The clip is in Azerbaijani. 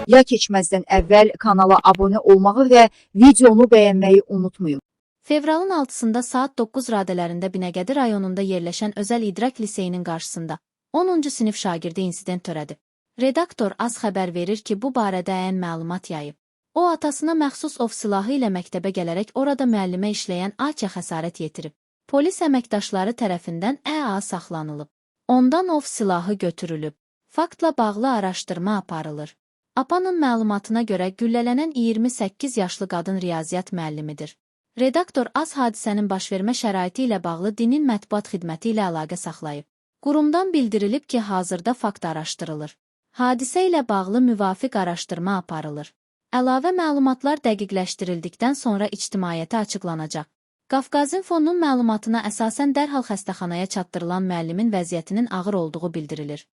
Ya keçməzdən əvvəl kanala abunə olmağı və videonu bəyənməyi unutmayın. Fevralın 6-sında saat 9 radələrində Binəqədi rayonunda yerləşən Özəl İdrak Liseyinin qarşısında 10-cu sinif şagirdi insident törədib. Redaktor az xəbər verir ki, bu barədə ən məlumat yayıb. O, atasına məxsus ov silahı ilə məktəbə gələrək orada müəllimə işləyən AK-yə xəsarət yetirib. Polis əməkdaşları tərəfindən ƏA saxlanılıb. Ondan ov silahı götürülüb. Faktla bağlı araşdırma aparılır. APA'nın məlumatına görə güllələnən 28 yaşlı qadın riyaziyyat müəllimidir. Redaktor az hadisənin başvermə şəraiti ilə bağlı dinin mətbuat xidməti ilə əlaqə saxlayıb. Qurumdan bildirilib ki, hazırda fakt araşdırılır. Hadisə ilə bağlı müvafiq araşdırma aparılır. Əlavə məlumatlar dəqiqləşdirildikdən sonra ictimaiyyətə açıqlanacaq. Qafqazinfonun məlumatına əsasən dərhal xəstəxanaya çatdırılan müəllimin vəziyyətinin ağır olduğu bildirilir.